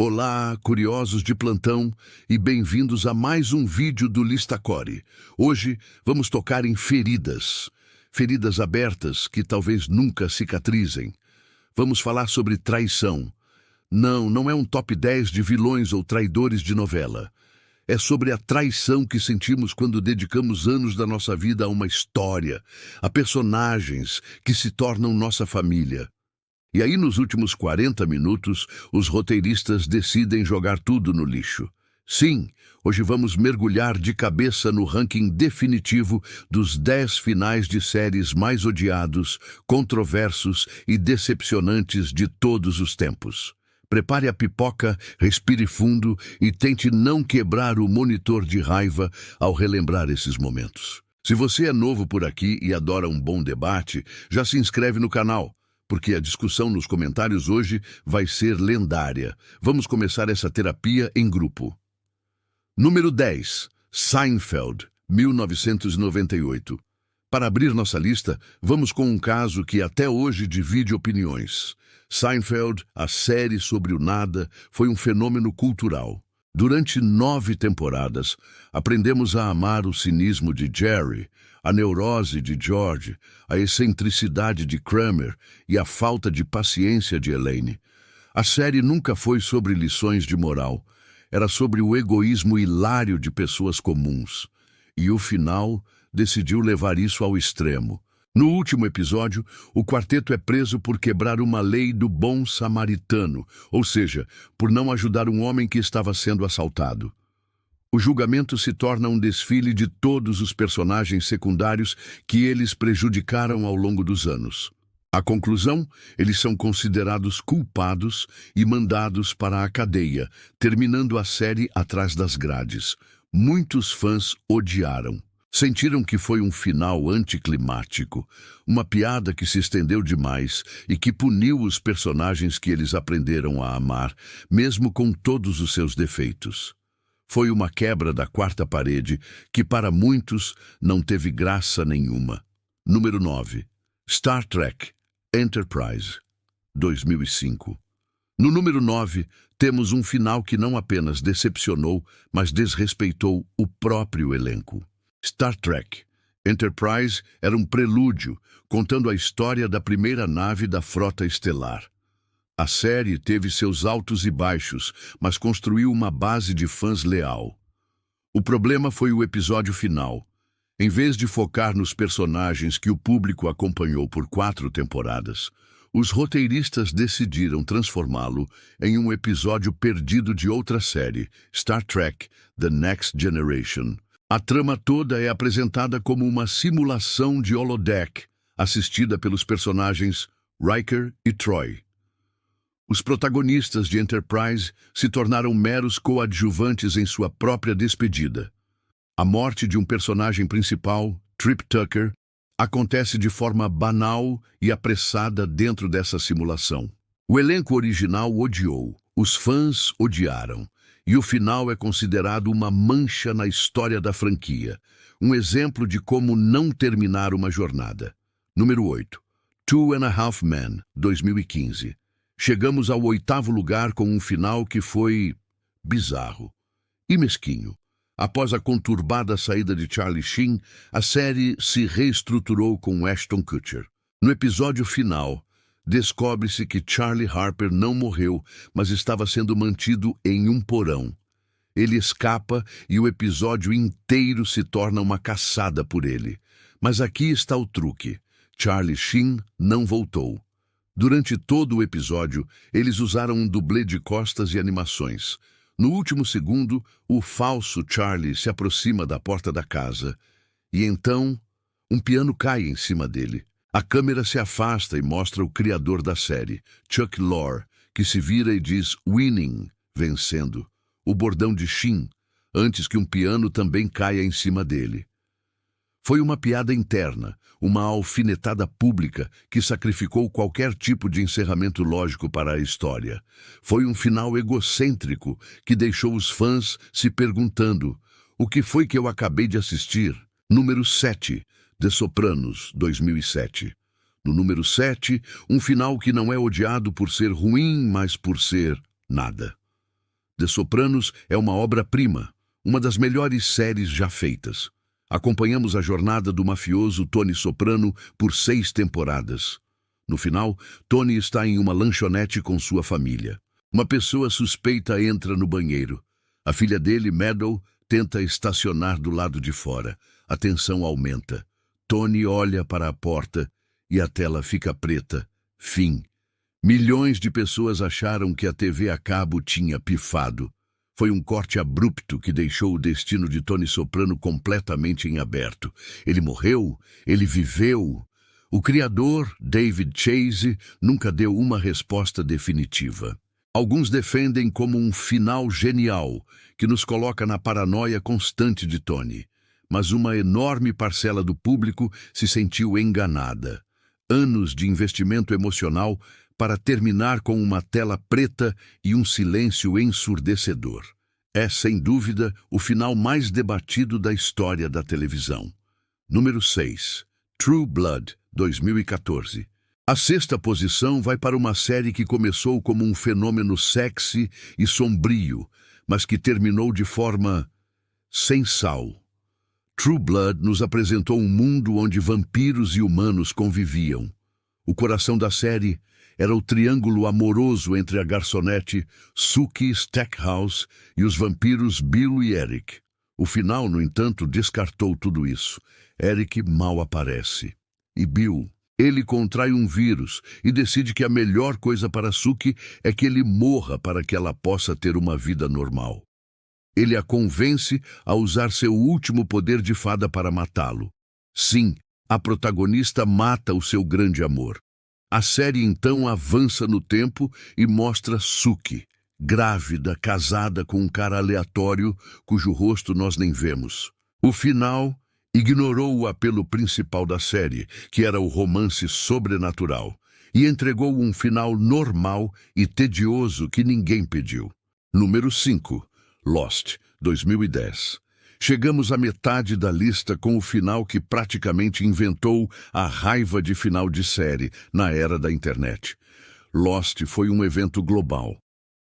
Olá, curiosos de plantão, e bem-vindos a mais um vídeo do Listacore. Hoje vamos tocar em feridas. Feridas abertas que talvez nunca cicatrizem. Vamos falar sobre traição. Não é um top 10 de vilões ou traidores de novela. É sobre a traição que sentimos quando dedicamos anos da nossa vida a uma história, a personagens que se tornam nossa família. E aí, nos últimos 40 minutos, os roteiristas decidem jogar tudo no lixo. Sim, hoje vamos mergulhar de cabeça no ranking definitivo dos 10 finais de séries mais odiados, controversos e decepcionantes de todos os tempos. Prepare a pipoca, respire fundo e tente não quebrar o monitor de raiva ao relembrar esses momentos. Se você é novo por aqui e adora um bom debate, já se inscreve no canal, porque a discussão nos comentários hoje vai ser lendária. Vamos começar essa terapia em grupo. Número 10. Seinfeld, 1998. Para abrir nossa lista, vamos com um caso que até hoje divide opiniões. Seinfeld, a série sobre o nada, foi um fenômeno cultural. Durante 9 temporadas, aprendemos a amar o cinismo de Jerry, a neurose de George, a excentricidade de Kramer e a falta de paciência de Elaine. A série nunca foi sobre lições de moral, era sobre o egoísmo hilário de pessoas comuns. E o final decidiu levar isso ao extremo. No último episódio, o quarteto é preso por quebrar uma lei do bom samaritano, ou seja, por não ajudar um homem que estava sendo assaltado. O julgamento se torna um desfile de todos os personagens secundários que eles prejudicaram ao longo dos anos. A conclusão, eles são considerados culpados e mandados para a cadeia, terminando a série atrás das grades. Muitos fãs odiaram. Sentiram que foi um final anticlimático, uma piada que se estendeu demais e que puniu os personagens que eles aprenderam a amar, mesmo com todos os seus defeitos. Foi uma quebra da quarta parede que, para muitos, não teve graça nenhuma. Número 9. Star Trek Enterprise, 2005. No número 9, temos um final que não apenas decepcionou, mas desrespeitou o próprio elenco. Star Trek Enterprise era um prelúdio, contando a história da primeira nave da frota estelar. A série teve seus altos e baixos, mas construiu uma base de fãs leal. O problema foi o episódio final. Em vez de focar nos personagens que o público acompanhou por 4 temporadas, os roteiristas decidiram transformá-lo em um episódio perdido de outra série, Star Trek The Next Generation. A trama toda é apresentada como uma simulação de holodeck, assistida pelos personagens Riker e Troy. Os protagonistas de Enterprise se tornaram meros coadjuvantes em sua própria despedida. A morte de um personagem principal, Trip Tucker, acontece de forma banal e apressada dentro dessa simulação. O elenco original odiou, os fãs odiaram, e o final é considerado uma mancha na história da franquia, um exemplo de como não terminar uma jornada. Número 8. Two and a Half Men, 2015. Chegamos ao 8º lugar com um final que foi bizarro e mesquinho. Após a conturbada saída de Charlie Sheen, a série se reestruturou com Ashton Kutcher. No episódio final, descobre-se que Charlie Harper não morreu, mas estava sendo mantido em um porão. Ele escapa e o episódio inteiro se torna uma caçada por ele. Mas aqui está o truque. Charlie Sheen não voltou. Durante todo o episódio, eles usaram um dublê de costas e animações. No último segundo, o falso Charlie se aproxima da porta da casa. E então, um piano cai em cima dele. A câmera se afasta e mostra o criador da série, Chuck Lorre, que se vira e diz "winning", vencendo, o bordão de Sheen, antes que um piano também caia em cima dele. Foi uma piada interna, uma alfinetada pública que sacrificou qualquer tipo de encerramento lógico para a história. Foi um final egocêntrico que deixou os fãs se perguntando: o que foi que eu acabei de assistir? Número 7. The Sopranos, 2007. No número 7, um final que não é odiado por ser ruim, mas por ser nada. The Sopranos é uma obra-prima, uma das melhores séries já feitas. Acompanhamos a jornada do mafioso Tony Soprano por 6 temporadas. No final, Tony está em uma lanchonete com sua família. Uma pessoa suspeita entra no banheiro. A filha dele, Meadow, tenta estacionar do lado de fora. A tensão aumenta. Tony olha para a porta e a tela fica preta. Fim. Milhões de pessoas acharam que a TV a cabo tinha pifado. Foi um corte abrupto que deixou o destino de Tony Soprano completamente em aberto. Ele morreu? Ele viveu? O criador, David Chase, nunca deu uma resposta definitiva. Alguns defendem como um final genial, que nos coloca na paranoia constante de Tony. Mas uma enorme parcela do público se sentiu enganada. Anos de investimento emocional para terminar com uma tela preta e um silêncio ensurdecedor. É, sem dúvida, o final mais debatido da história da televisão. Número 6. True Blood, 2014. A 6ª posição vai para uma série que começou como um fenômeno sexy e sombrio, mas que terminou de forma sem sal. True Blood nos apresentou um mundo onde vampiros e humanos conviviam. O coração da série era o triângulo amoroso entre a garçonete Sookie Stackhouse e os vampiros Bill e Eric. O final, no entanto, descartou tudo isso. Eric mal aparece. E Bill, ele contrai um vírus e decide que a melhor coisa para Sookie é que ele morra para que ela possa ter uma vida normal. Ele a convence a usar seu último poder de fada para matá-lo. Sim, a protagonista mata o seu grande amor. A série então avança no tempo e mostra Sookie, grávida, casada com um cara aleatório cujo rosto nós nem vemos. O final ignorou o apelo principal da série, que era o romance sobrenatural, e entregou um final normal e tedioso que ninguém pediu. Número 5. Lost, 2010. Chegamos à metade da lista com o final que praticamente inventou a raiva de final de série na era da internet. Lost foi um evento global.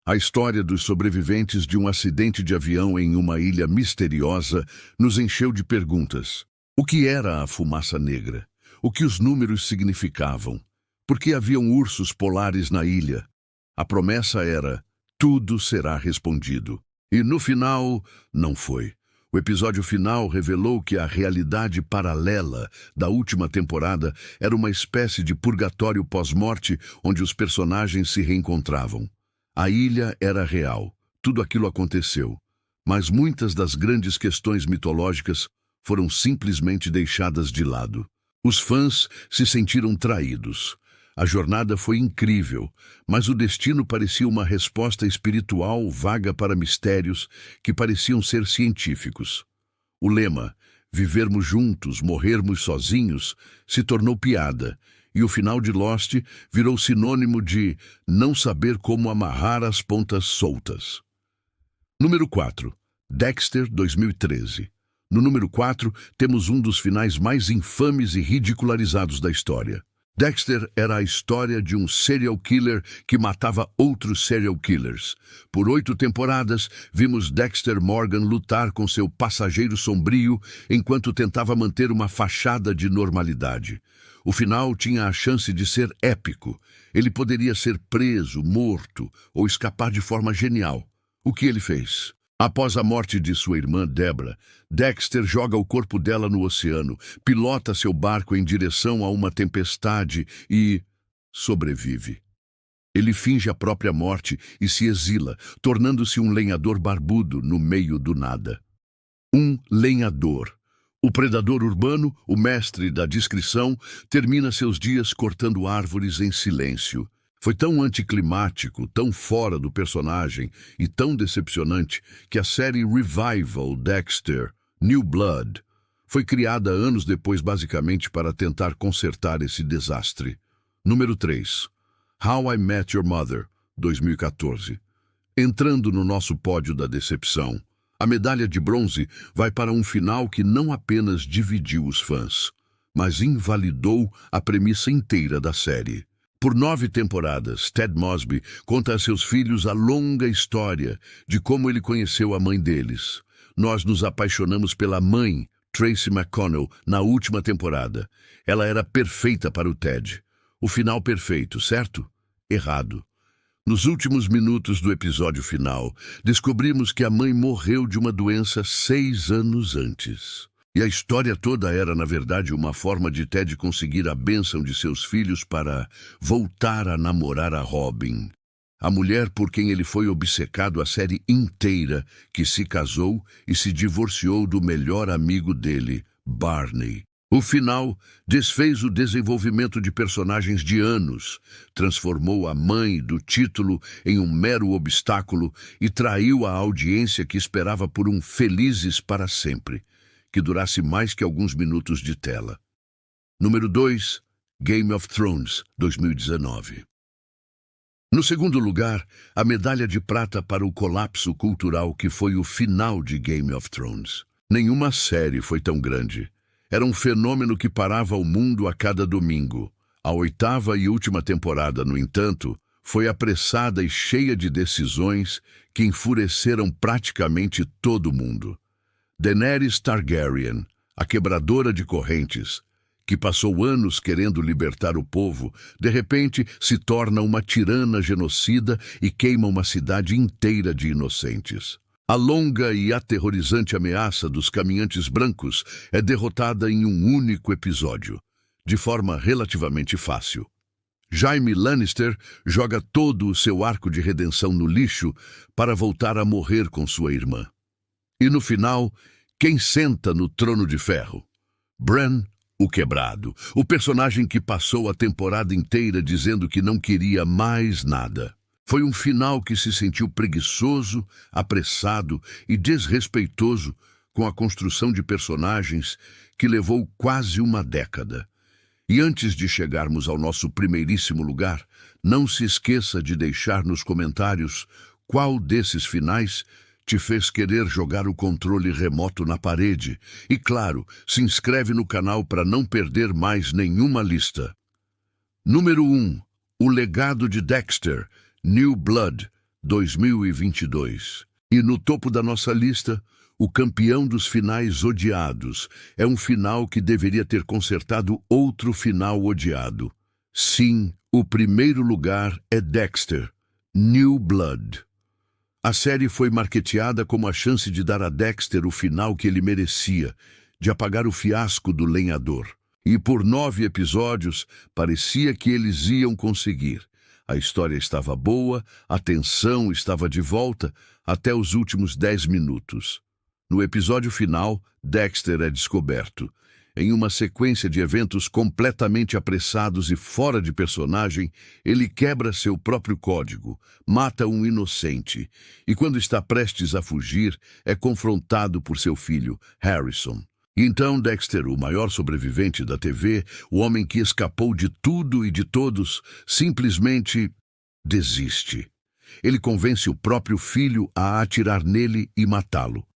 A história dos sobreviventes de um acidente de avião em uma ilha misteriosa nos encheu de perguntas. O que era a fumaça negra? O que os números significavam? Por que haviam ursos polares na ilha? A promessa era: tudo será respondido. E no final, não foi. O episódio final revelou que a realidade paralela da última temporada era uma espécie de purgatório pós-morte onde os personagens se reencontravam. A ilha era real, tudo aquilo aconteceu, mas muitas das grandes questões mitológicas foram simplesmente deixadas de lado. Os fãs se sentiram traídos. A jornada foi incrível, mas o destino parecia uma resposta espiritual vaga para mistérios que pareciam ser científicos. O lema, vivermos juntos, morrermos sozinhos, se tornou piada, e o final de Lost virou sinônimo de não saber como amarrar as pontas soltas. Número 4. Dexter, 2013. No número 4, temos um dos finais mais infames e ridicularizados da história. Dexter era a história de um serial killer que matava outros serial killers. Por 8 temporadas, vimos Dexter Morgan lutar com seu passageiro sombrio enquanto tentava manter uma fachada de normalidade. O final tinha a chance de ser épico. Ele poderia ser preso, morto ou escapar de forma genial. O que ele fez? Após a morte de sua irmã Deborah, Dexter joga o corpo dela no oceano, pilota seu barco em direção a uma tempestade e sobrevive. Ele finge a própria morte e se exila, tornando-se um lenhador barbudo no meio do nada. Um lenhador. O predador urbano, o mestre da discrição, termina seus dias cortando árvores em silêncio. Foi tão anticlimático, tão fora do personagem e tão decepcionante que a série Revival Dexter, New Blood, foi criada anos depois basicamente para tentar consertar esse desastre. Número 3. How I Met Your Mother, 2014. Entrando no nosso pódio da decepção, a medalha de bronze vai para um final que não apenas dividiu os fãs, mas invalidou a premissa inteira da série. Por 9 temporadas, Ted Mosby conta a seus filhos a longa história de como ele conheceu a mãe deles. Nós nos apaixonamos pela mãe, Tracy McConnell, na última temporada. Ela era perfeita para o Ted. O final perfeito, certo? Errado. Nos últimos minutos do episódio final, descobrimos que a mãe morreu de uma doença 6 anos antes. E a história toda era, na verdade, uma forma de Ted conseguir a bênção de seus filhos para voltar a namorar a Robin, a mulher por quem ele foi obcecado a série inteira, que se casou e se divorciou do melhor amigo dele, Barney. O final desfez o desenvolvimento de personagens de anos, transformou a mãe do título em um mero obstáculo e traiu a audiência que esperava por um Felizes para Sempre, que durasse mais que alguns minutos de tela. Número 2, Game of Thrones, 2019. No segundo lugar, a medalha de prata para o colapso cultural que foi o final de Game of Thrones. Nenhuma série foi tão grande. Era um fenômeno que parava o mundo a cada domingo. A 8ª e última temporada, no entanto, foi apressada e cheia de decisões que enfureceram praticamente todo mundo. Daenerys Targaryen, a quebradora de correntes, que passou anos querendo libertar o povo, de repente se torna uma tirana genocida e queima uma cidade inteira de inocentes. A longa e aterrorizante ameaça dos caminhantes brancos é derrotada em um único episódio, de forma relativamente fácil. Jaime Lannister joga todo o seu arco de redenção no lixo para voltar a morrer com sua irmã. E no final, quem senta no trono de ferro? Bran, o Quebrado, o personagem que passou a temporada inteira dizendo que não queria mais nada. Foi um final que se sentiu preguiçoso, apressado e desrespeitoso com a construção de personagens que levou quase uma década. E antes de chegarmos ao nosso primeiríssimo lugar, não se esqueça de deixar nos comentários qual desses finais te fez querer jogar o controle remoto na parede. E claro, se inscreve no canal para não perder mais nenhuma lista. Número 1. O Legado de Dexter, New Blood, 2022. E no topo da nossa lista, o campeão dos finais odiados. É um final que deveria ter consertado outro final odiado. Sim, o primeiro lugar é Dexter, New Blood. A série foi marketeada como a chance de dar a Dexter o final que ele merecia, de apagar o fiasco do lenhador. E por 9 episódios, parecia que eles iam conseguir. A história estava boa, a tensão estava de volta, até os últimos 10 minutos. No episódio final, Dexter é descoberto. Em uma sequência de eventos completamente apressados e fora de personagem, ele quebra seu próprio código, mata um inocente, e quando está prestes a fugir, é confrontado por seu filho, Harrison. E então Dexter, o maior sobrevivente da TV, o homem que escapou de tudo e de todos, simplesmente desiste. Ele convence o próprio filho a atirar nele e matá-lo.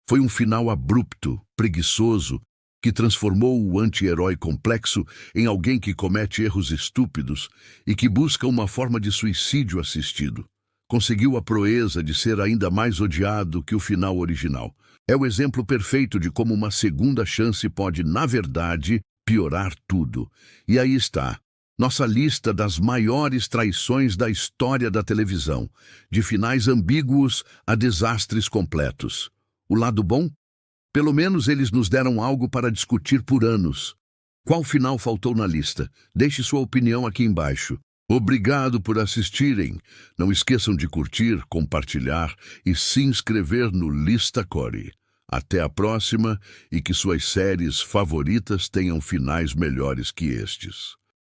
Foi um final abrupto, preguiçoso, que transformou o anti-herói complexo em alguém que comete erros estúpidos e que busca uma forma de suicídio assistido. Conseguiu a proeza de ser ainda mais odiado que o final original. É o exemplo perfeito de como uma segunda chance pode, na verdade, piorar tudo. E aí está, nossa lista das maiores traições da história da televisão, de finais ambíguos a desastres completos. O lado bom? Pelo menos eles nos deram algo para discutir por anos. Qual final faltou na lista? Deixe sua opinião aqui embaixo. Obrigado por assistirem. Não esqueçam de curtir, compartilhar e se inscrever no Lista Core. Até a próxima e que suas séries favoritas tenham finais melhores que estes.